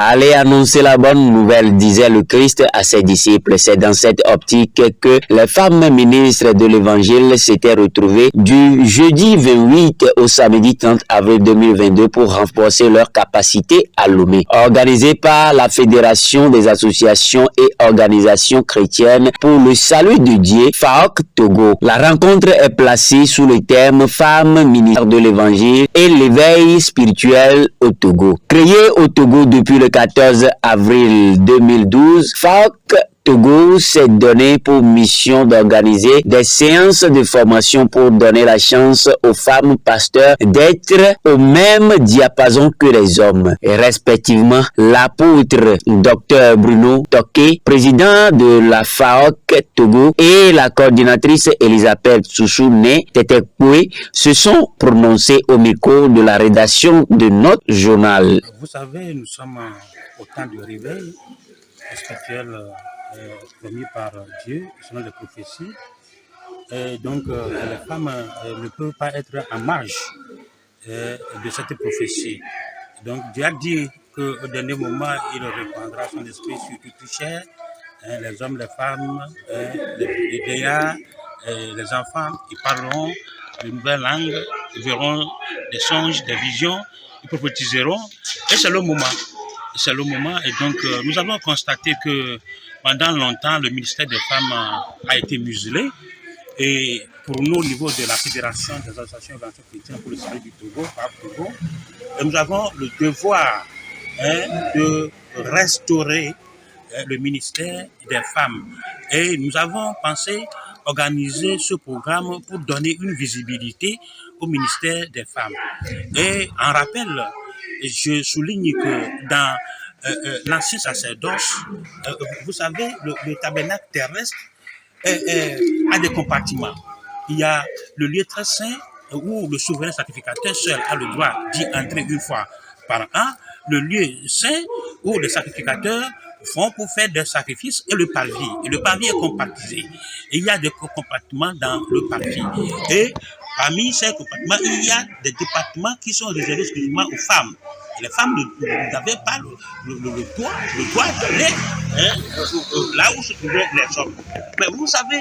Allez annoncer la bonne nouvelle, disait le Christ à ses disciples. C'est dans cette optique que les femmes ministres de l'Évangile s'étaient retrouvées du jeudi 28 au samedi 30 avril 2022 pour renforcer leur capacité à Lomé. Organisée par la Fédération des associations et organisations chrétiennes pour le salut de Dieu, FAOC Togo. La rencontre est placée sous le thème Femmes ministres de l'Évangile et l'éveil spirituel au Togo. Créée au Togo depuis le 14 avril 2012, FAOC Togo s'est donné pour mission d'organiser des séances de formation pour donner la chance aux femmes pasteurs d'être au même diapason que les hommes. Et respectivement, l'apôtre Dr Bruno Toké, président de la FAOC Togo, et la coordinatrice Elisabeth Souchoune Tetekoué se sont prononcés au micro de la rédaction de notre journal. Vous savez, nous sommes au temps du réveil spirituel promis par Dieu, selon les prophéties. Et donc, les femmes ne peuvent pas être en marge de cette prophétie. Donc, Dieu a dit qu'au dernier moment, il répandra son esprit sur toute chair, les hommes, les femmes, les vieillards, les enfants, ils parleront de nouvelles langues, ils verront des songes, des visions, ils prophétiseront. Et c'est le moment. C'est le moment. Et donc, nous avons constaté que pendant longtemps, le ministère des Femmes a été muselé. Et pour nous, au niveau de la Fédération des associations évangéliques chrétiennes pour le salut du Togo, Togo, nous avons le devoir de restaurer le ministère des Femmes. Et nous avons pensé organiser ce programme pour donner une visibilité au ministère des Femmes. Et en rappel, je souligne que dans l'ancien sacerdoce, vous savez, le tabernacle terrestre a des compartiments. Il y a le lieu très saint où le souverain sacrificateur seul a le droit d'y entrer une fois par an. Le lieu saint où les sacrificateurs font pour faire des sacrifices et le parvis. Et le parvis est compartisé. Et il y a des compartiments dans le parvis. Et parmi ces compartiments, il y a des départements qui sont réservés exclusivement aux femmes. Et les femmes n'avaient pas le droit d'aller là où se trouvaient les hommes. Mais vous savez,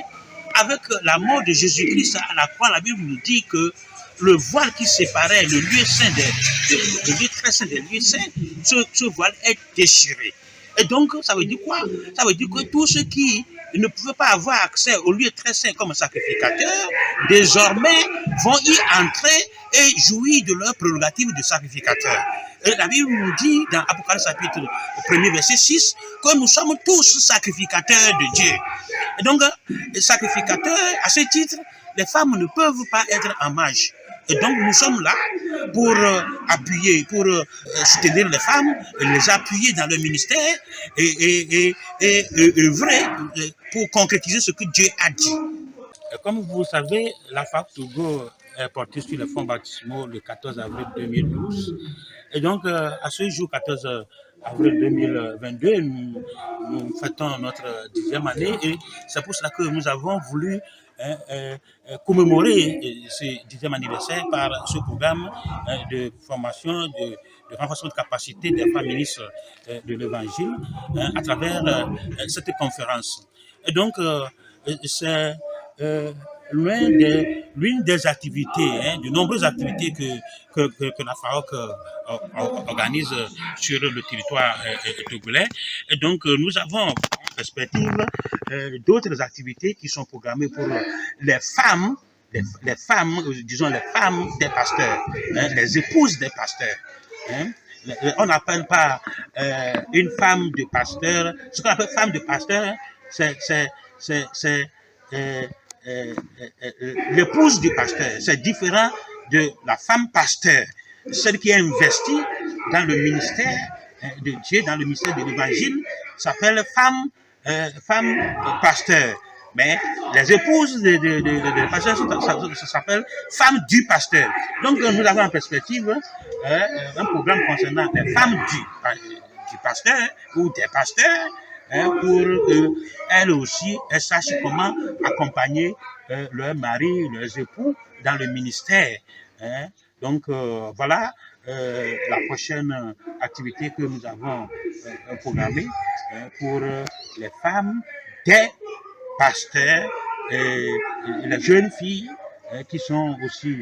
avec la mort de Jésus-Christ à la croix, la Bible nous dit que le voile qui séparait le lieu saint le lieu très saint des lieux saints, ce voile est déchiré. Et donc, ça veut dire quoi? Ça veut dire que tous ceux qui ne pouvaient pas avoir accès au lieu très saint comme sacrificateurs, désormais vont y entrer et jouir de leur prérogative de sacrificateur. Et la Bible nous dit dans Apocalypse chapitre 1er verset 6 que nous sommes tous sacrificateurs de Dieu. Et donc, les sacrificateurs, à ce titre, les femmes ne peuvent pas être en marge. Et donc, nous sommes là pour appuyer, pour soutenir les femmes, les appuyer dans le ministère et œuvrer pour concrétiser ce que Dieu a dit. Et comme vous savez, la FAOC Togo est portée sur les fonds baptismaux le 14 avril 2012. Et donc, à ce jour, 14 avril 2022, nous fêtons notre 10e année et c'est pour cela que nous avons voulu commémorer ce 10e anniversaire par ce programme de formation, de renforcement de capacité des femmes ministres de l'Évangile à travers cette conférence. Et donc, c'est l'une des activités, de nombreuses activités que la FAOC organise sur le territoire togolais. Et donc, nous avons en perspective d'autres activités qui sont programmées pour les femmes, disons les femmes des pasteurs, les épouses des pasteurs. On n'appelle pas une femme de pasteur, ce qu'on appelle femme de pasteur, c'est l'épouse du pasteur. C'est différent de la femme pasteur, celle qui est investie dans le ministère de Dieu, dans le ministère de l'Évangile, s'appelle femme pasteur. Mais les épouses des pasteurs, ça s'appelle femmes du pasteur. Donc nous avons en perspective un programme concernant les femmes du pasteur ou des pasteurs, pour elles aussi, elles sachent comment accompagner leurs maris, leurs époux dans le ministère. Donc voilà la prochaine activité que nous avons programmée pour les femmes des pasteurs et les jeunes filles qui sont aussi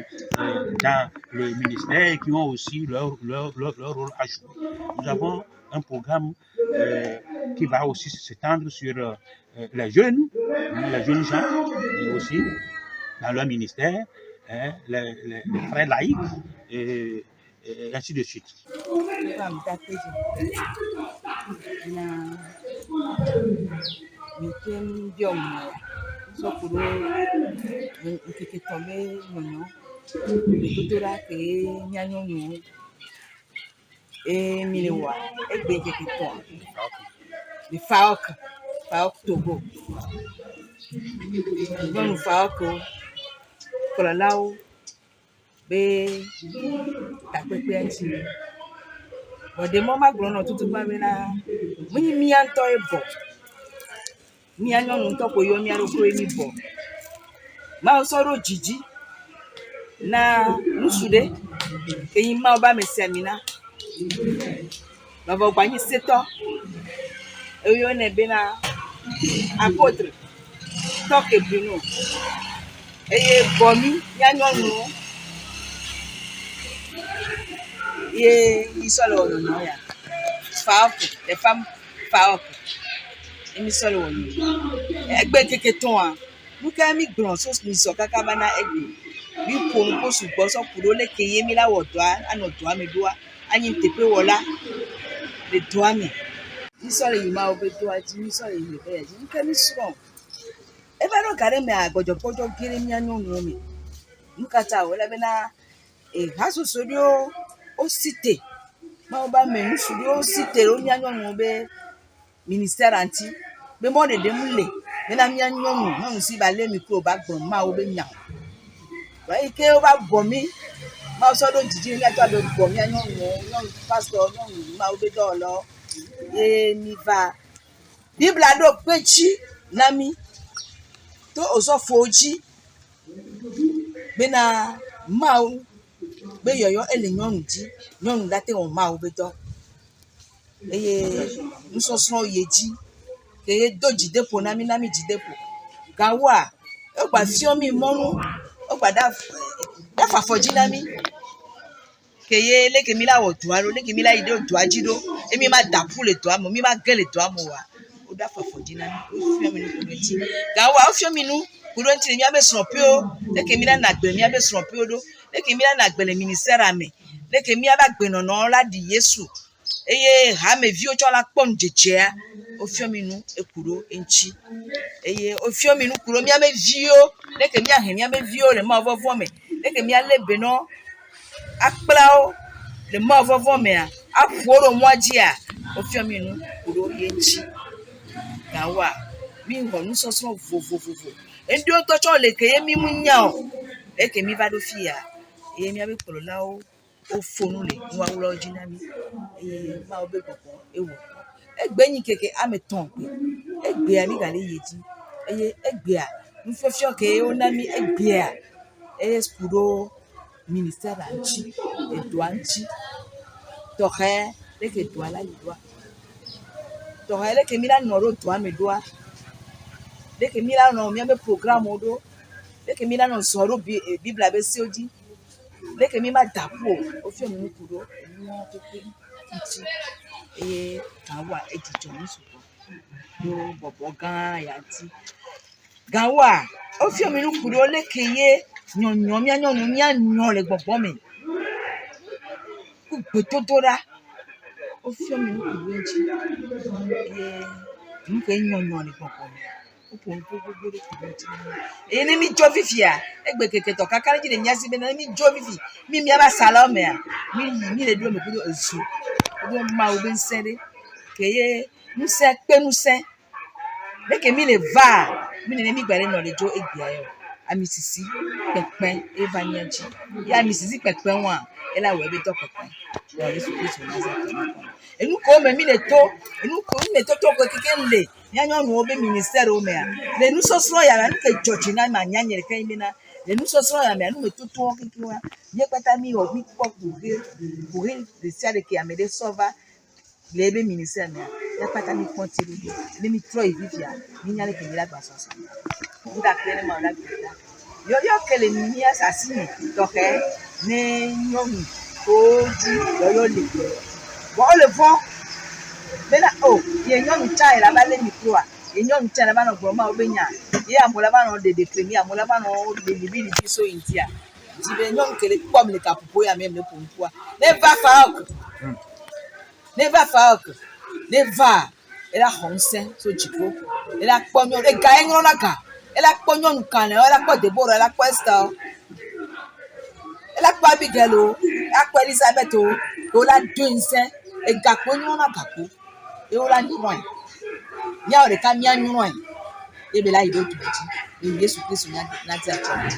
dans le ministère et qui ont aussi leur rôle à jouer. Nous avons un programme qui va aussi s'étendre sur les jeunes gens, et aussi dans leur ministère, les frères laïcs, et ainsi de suite. The Falk Togo. Não Falk, Colalao, be tapepe anti. But the mama grown up to na mi anto ebo. Mi anyo nto ko yo mi aroko emi bo. Ma osoro jiji na nusude eyin ma oba mesiamina. Baba gbanyi seto. Eyo na be na apôtre toke Bruno. Eye bomi yanyo nu. Ye isolo no ya. Falk, les femmes Falk. Emi solo woni. Egbe keke ton an. Mu ka mi gbon so mi so kaka bana egbe. Bi pon ko sugbo so kuro le keye mi la wodoa ano doa me doa. Anyi tepe wola. Le doa mi. Mi solo yi ma obe doa ji mi solo yi be ji. Mu ka mi strong. E ba no kare me agojo pojo gire mi anyo nu mi. Mu ka ta wala be na haso sodio o cité. Ma oba me nu sodio o cité o mi anyo nu be ministère anti be mo de mule be na mi anyo nu na si ba le mi ko ba gbon ma o be nya wa ike o ba bo mi ma so do jiji ni ato be bo mi anyo nu no pastor no ma o be do lo e mi va Bible do pechi na mi to o so foji be na ma o be yoyo ele nyonu ji nyonu date o ma o be do eye nsoso yeji keye doji depo na mi jidepo gawa o gba fi omi monu o gba da fafoji na mi keye leke mi la oduaro leke mi la ide oduajido emi ma dapu le to amo mi ma gele to amo wa o da fafoji na mi o fi omi nu kurenti gawa o fi omi nu kurenti mi abe srope o leke mi la na gbe mi abe srope o do leke mi la na gbe le ministère ame leke mi aba gbe nono la di Yesu eye ha me vi o cho la pon jeje o fi omi nu ekuro enchi eye o fi omi nu kuro mi ame vi o leke mi ahen mi ame vi o le ma vovo me leke mi alebe no akplao le ma vovo me a apuoro moaji a o fi omi nu kuro enchi gawa mi ho nu so vovo endi o to cho leke ye mi munya o leke mi va do fi a eye mi abe polo la o fonu le nwa wo jina mi ma obe popo ewo egbe yin keke ameton pe egbe ami gale yeji egbe a nfofio ke o na mi egbe a skuro ministère anchi edo anchi to he leke do ala yidwa to he leke mi la noro to amedoa leke mi la no mi ame programme odo leke mi la no soro bible abe si oji leke mi ma dapo o fi omi kuro ni won to pe nti gawa ejijo ni supo do bobo gan yanti gawa o fi omi kuro leke ye nyonyo mi anyo le gbogbo mi ku gbedodola o fi omi kuro nji nke nyonyo le gbogbo mi o pon gbogbo le kuro nti ni mi jo fifia egbe keke to kakari ji le nyasi be na mi jo fifi mi aba salome a mi le duro me kudo esu do ma o be nsere keye nse pe nse leke mi le va mi ne mi gbare no le jo egbia yo ami sisi pepen e ba nyanchi ya mi sisi pepen wa e la we be to pepen yo le su Kristo na za enu ko me mi le to enu ko mi le to ko keke nle nya nyo no be minister o me a le nu so so ya na ke church na ma nya nyere kan mi na le nu so so ya me anu me to to keke wa ye pata mi o mi ko pour de sia de ki amede sova le be minister me ye pata mi kontiri le mi tro evivia mi nya le ke la gba so so nda kele ma la gba yo kele ni assassine to ke ne nyomi o di yo le bon le fond bena oh ye nyomi chai la ba le micro a ye nyomi chai la ba no gboma obenya ye amola ba no de claim amola ba no de bibi so intia di be nyomi kele pom le kapupo ya même le pompoa never falk never era honse so jiko era ponyo e ga enro na ga ela ponyo nkan ela po Deborah ela po Esther ela po Abigail o ela po Elizabeth o la dunse e ga ponyo na ga ko e o la ni ron ya o re ka mi anu ron e be la ido tuji e Yesu Kristo na ti a church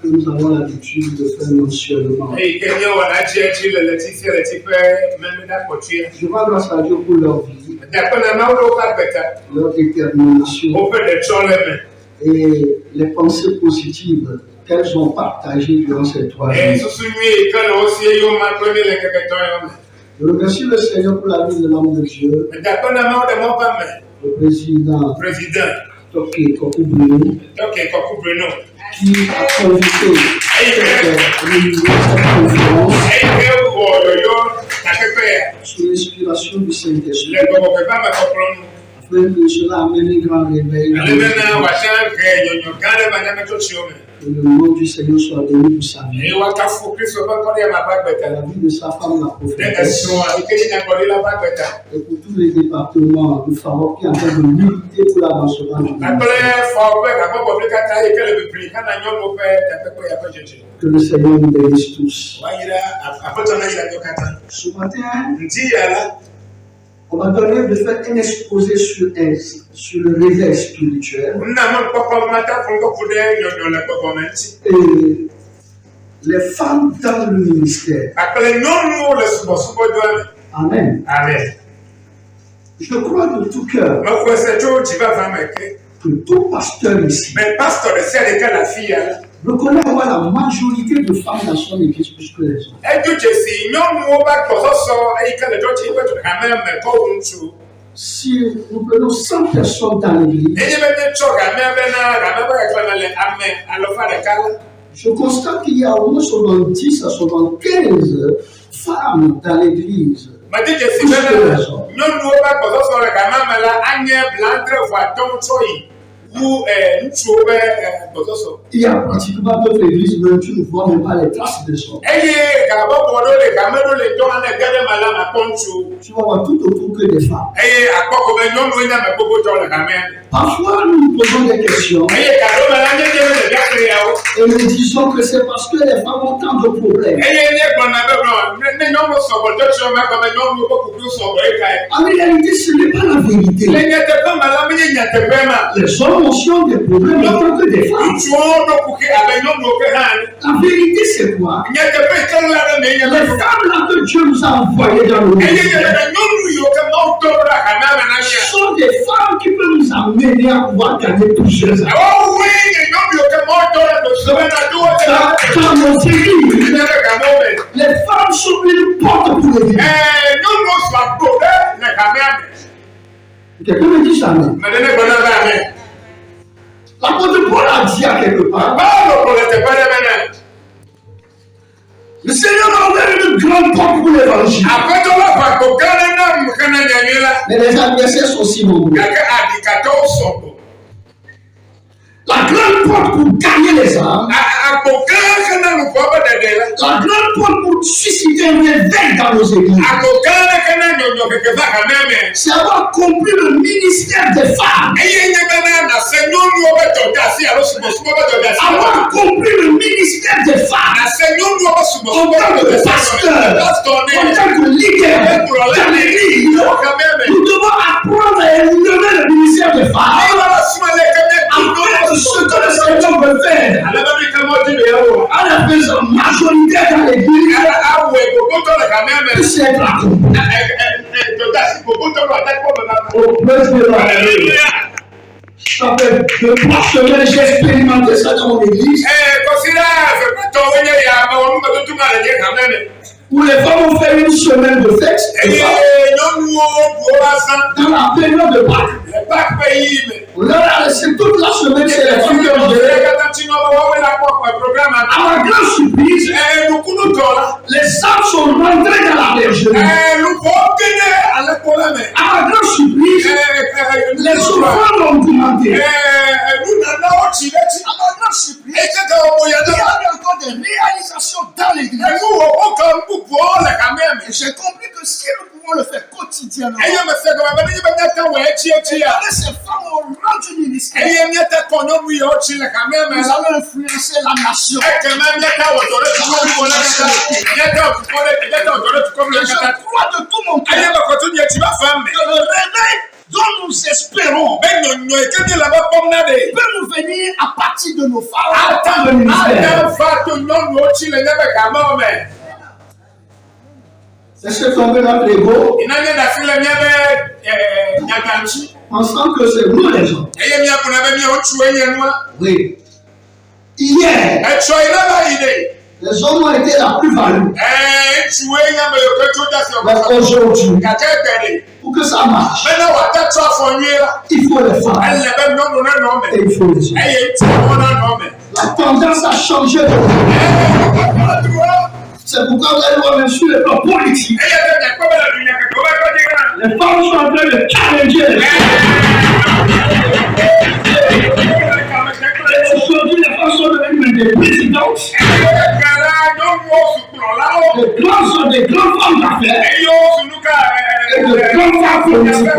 Nous avons l'habitude de faire mentionnement. Je rends grâce à Dieu pour leur vie, leur détermination et les pensées positives qu'elles ont partagées durant ces 3 jours. Je remercie le Seigneur pour la vie de l'homme de Dieu, le président Toké Kokou Bruno, qui a convoqué cette conférence sous l'inspiration du Saint-Esprit, afin que cela amène un grand réveil. Que le nom du Seigneur soit béni pour sa vie. La vie de sa femme, la prophétesse. Et pour tous les départements du Pharaon qui sont en train de militer pour l'avancement du ministère. Que le Seigneur nous bénisse tous. Ce matin, on m'a donné de faire un exposé sur le réveil spirituel. Et les femmes dans le ministère. Amen. Amen. Je crois de tout cœur que tout pasteur ici reconnaît avoir la majorité de femmes dans son église plus que les autres. Si nous prenons 100 personnes dans l'église, je constate qu'il y a au moins 70 à 75 femmes dans l'église. Il y a pratiquement d'autres églises où tu ne vois même pas les traces des hommes. Tu vas voir tout autour que des femmes. Parfois, nous nous posons des questions et nous disons que c'est parce que les femmes ont tant de problèmes. En réalité, ce n'est pas la vérité. Les hommes ont des problèmes en tant que des femmes. La vérité, c'est quoi? Les femmes là que Dieu nous a envoyées dans le monde sont des femmes qui peuvent nous amener à pouvoir gagner plusieurs années. Dans nos églises, les femmes sont une porte pour l'église. Quelqu'un me dit ça, amen. L'apôtre Paul a dit à quelque part, le Seigneur a ouvert une grande porte pour l'évangile. Mais les adversaires sont si nombreux. La grande porte pour gagner les âmes. La grande porte pour susciter un éveil dans nos églises. C'est avoir compris le ministère des femmes. Avoir compris le ministère des femmes. En tant que pasteur, en tant que leader dans l'église, nous devons apprendre à élever le ministère des femmes. Ce que le Seigneur veut faire à la présence majoritaire dans l'église puisse être accompli. Ça fait 2-3 semaines j'ai expérimenté ça dans mon église. Où les femmes ont fait une semaine de fête. Dans la période de Pâques. On leur a laissé toute la semaine chez les filles. À ma grande surprise, les âmes sont rentrées dans la bergerie. À ma grande surprise, les souffrants ont augmenté. À ma grande surprise, il y avait encore des réalisations dans l'église. Et j'ai compris que si nous pouvons le faire quotidiennement, ces femmes ont rendu ministère. Nous allons influencer la nation. Je crois de tout mon cœur que le réveil dont nous espérons peut nous venir à partir de nos femmes. Est-ce que tomber notre ego, pensant que c'est nous les gens? Oui. Hier, les hommes ont été la plus-value. Mais aujourd'hui, pour que ça marche, il faut les femmes. Et il faut les hommes. La tendance a changé de c'est pourquoi vous allez voir même sur le plan politique. Les femmes sont en train de challenger les aujourd'hui, les femmes sont devenues des présidentes. Des grandes femmes d'affaires. Et de grandes femmes politiques.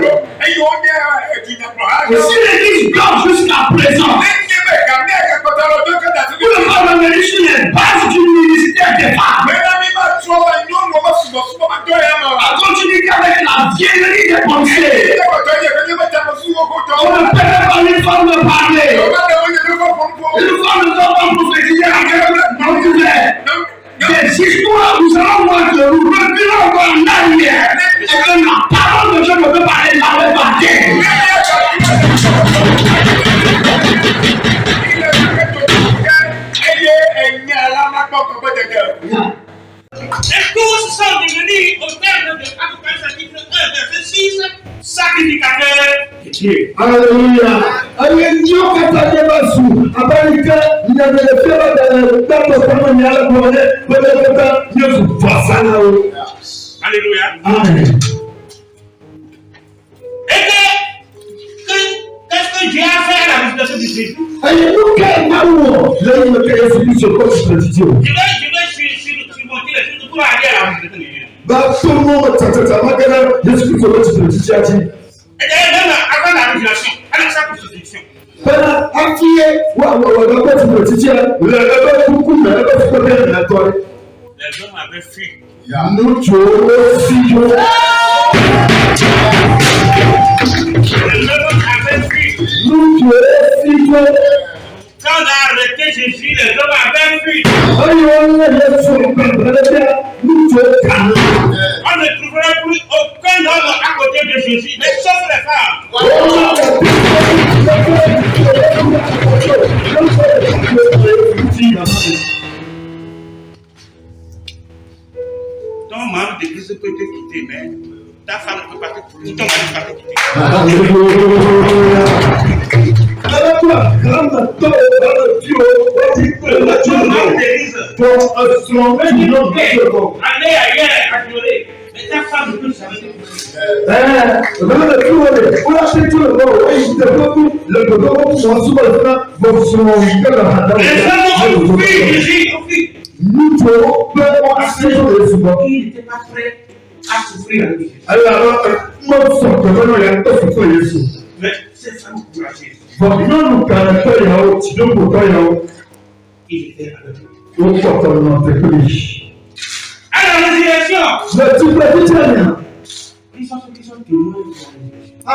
Et si l'église blanche jusqu'à présent, vous ne pouvez venir sur les bases du ministère des femmes. À continuer avec la vieillerie des pensées. On ne peut pas une femme de parler. Une femme ne doit pas prophétiser des histoires, nous allons voir que nous reculons encore en arrière. Et que la parole de Dieu ne peut pas aller dans le baptême. Et tous sont devenus, au terme de Apocalypse chapitre 1, verset 6, sacrifiés. Dieu. Alléluia. Allez, Dieu, quand tu as des bassous, après il y a des faits dans le temps, il y a le Alléluia. Amen. Qu'est-ce que Dieu a fait à la visitation du Christ? Allez, nous, quel amour, là, il me fait celui sur quoi tu peux dire. Je vais surmonter les choses pour aller à la visitation de Dieu. Bah, tout le monde, ça va gagner, je suis sur quoi tu peux dire. Et d'ailleurs, même avant la révélation, avec sa crucifixion. Pendant un qui est, d'abord tu peux dire, le beaucoup, mais tu peux bien la toile. Les hommes avaient fui. Nous, tu aussi, Les hommes avaient fui. nous, tu aussi, Quand on a arrêté Jésus, les hommes avaient fui. on On ne trouverait plus aucun homme à côté de Jésus, mais sauf les femmes. Ton membre d'église peut te quitter, mais ta femme ne peut pas te quitter. Ton mari ne peut pas te quitter. Allez ailleurs, adorer. Mais ta femme ne peut jamais te quitter. Les hommes ont fui Jésus, ont fui. Nous devons Il n'était pas prêt à souffrir avec Jésus. Mais ces femmes courageuses, ils étaient avec lui. À la résurrection, ils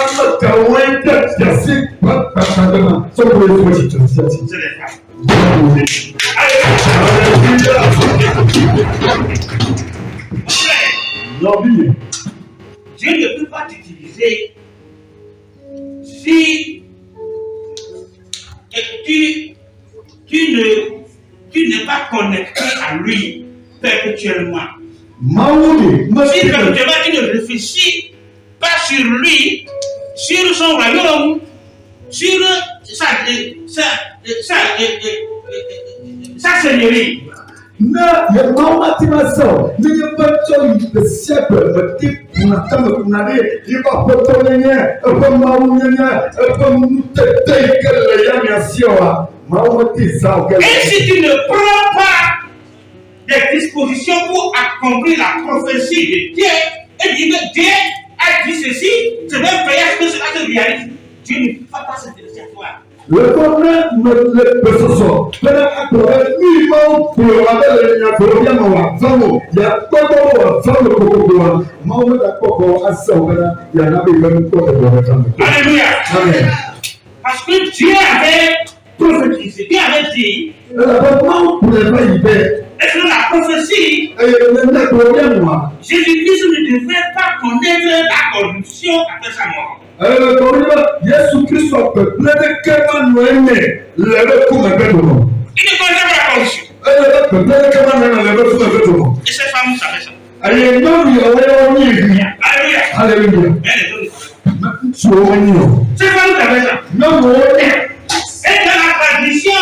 sont témoins de la résurrection. C'est les femmes. Dieu ne peut pas t'utiliser si tu n'es pas connecté à lui perpétuellement. Si perpétuellement tu ne réfléchis pas sur lui, sur son royaume, sur sa seigneurie. Et si tu ne prends pas des dispositions pour accomplir la prophétie de Dieu, et dire que Dieu a dit ceci, c'est même veiller à ce que cela se réalise. Dieu ne peut pas s'intéresser à toi. Le problème de ce soir, c'est que minimum pour le rappel de la Colombie, il y a quoi Alléluia. Parce que Dieu avait prophétisé, Dieu avait dit, et selon la prophétie, Jésus-Christ ne devait pas connaître la corruption après sa mort. Yesu Kristo pepele kama nwene lebe kumebetono. Il ne connaissait pas la corruption. Pepele kama nwene lebe kumebetono. Et ces femmes savaient ça. Alléluia. Alléluia. Ces femmes savaient ça. Et dans la tradition,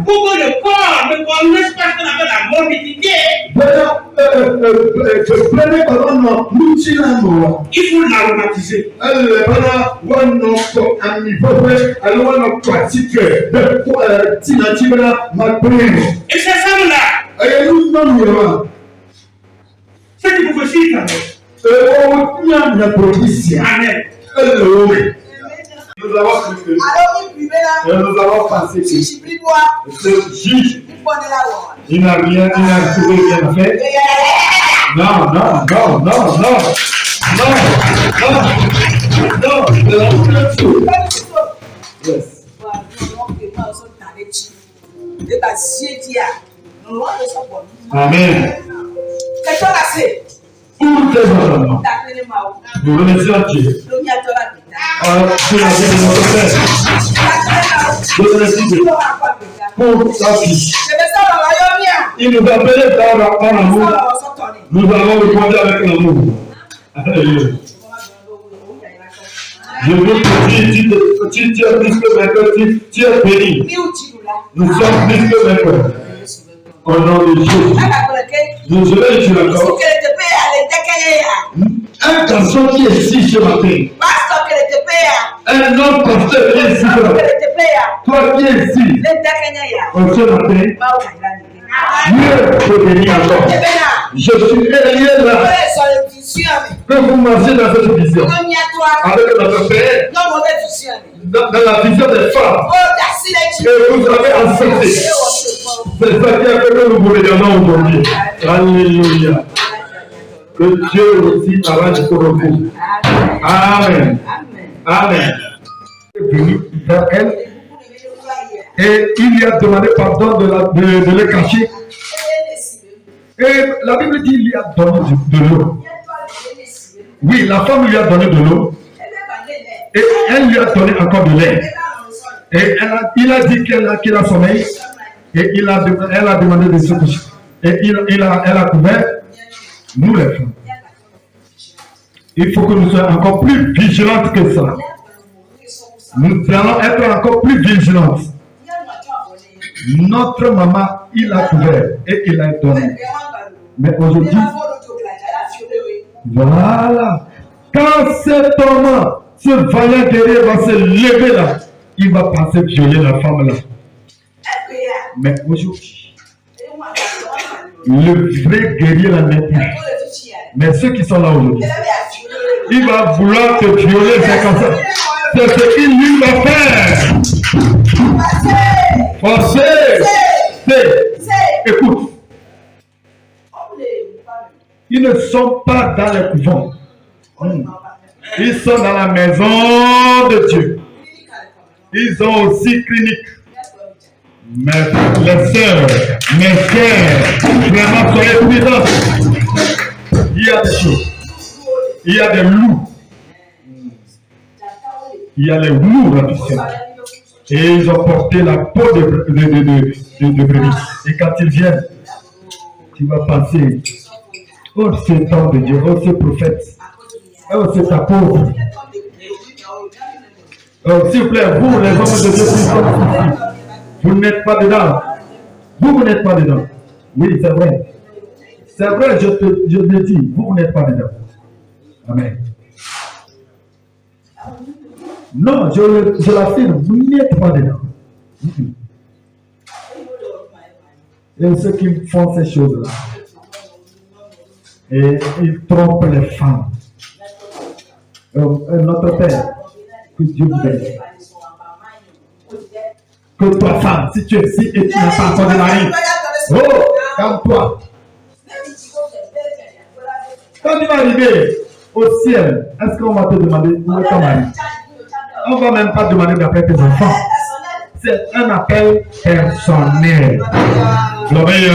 pour que le corps ne connaisse pas ce qu'on appelle la morbidité, il faut l'aromatiser. Et ces femmes-là, c'est une prophétie. Amen. Nous avons pensé que ce juge, il n'a rien fait. Non. Yes. Amen. Pour tes enfants, nous remercions Dieu. Pour la vie de notre Père. Je remercie Dieu pour sa fille. Il nous a appelés par l'amour. Nous avons répondu avec l'amour. Alléluia. Je veux te dire, tu es plus que vainqueur, tu es béni. Nous sommes plus que vainqueurs. Au nom de Jésus. Je vais dire encore. Un garçon qui est ici ce matin. Un autre pasteur qui est ici ce matin. Toi qui es ici. Ce matin. Dieu peut bénir encore. Je suis réel là. Que vous marchez dans cette vision. Avec notre Père. Dans la vision des femmes. Que vous avez accepté. C'est ça qui a fait que nous vous regardons aujourd'hui. Alléluia. Que Dieu aussi arrange pour vous. Amen. Amen. Il est venu vers elle. Et il lui a demandé pardon de le cacher. Et la Bible dit qu'il lui a donné de l'eau. Oui, la femme lui a donné de l'eau. Et elle lui a donné encore de lait. Et il a dit qu'il a sommeil. Et elle a demandé de se coucher. Et elle a couvert nous les femmes. Il faut que nous soyons encore plus vigilantes que ça. Nous allons être encore plus vigilantes. Notre maman, il a couvert et il a donné. Mais aujourd'hui, voilà. Quand cet homme, ce vaillant guerrier va se lever là, il va passer violer la femme là. Mais aujourd'hui, le vrai guerrier là n'est plus. Mais ceux qui sont là aujourd'hui, il va vouloir te violer, c'est comme ça. C'est ce qu'il lui va faire. Forcez. Écoute. Ils ne sont pas dans les couvents. Ils sont dans la maison de Dieu. Ils ont aussi clinique. Mais les sœurs, mes frères, vraiment soyez prudents. Il y a des choses. Il y a des loups. Il y a les loups là, tu sais. Et ils ont porté la peau de brebis. Et quand ils viennent, tu vas penser, oh cet homme de Dieu, oh ce prophète, oh c'est ta pauvre. Oh, s'il vous plaît, vous les hommes de Dieu, vous n'êtes pas dedans. Vous n'êtes pas dedans. Oui, c'est vrai. C'est vrai, je te dis, vous n'êtes pas dedans. Amen. Non, je l'affirme, vous n'êtes pas dedans. Et ceux qui font ces choses-là, et ils trompent les femmes. Notre Père, que Dieu vous bénisse. Que toi, femme, si tu es ici et tu n'as pas encore de mari, oh, calme-toi. Quand tu vas arriver au ciel, est-ce qu'on va te demander où est ton mari? On ne va même pas demander d'appeler tes enfants. C'est un appel personnel. Gloria.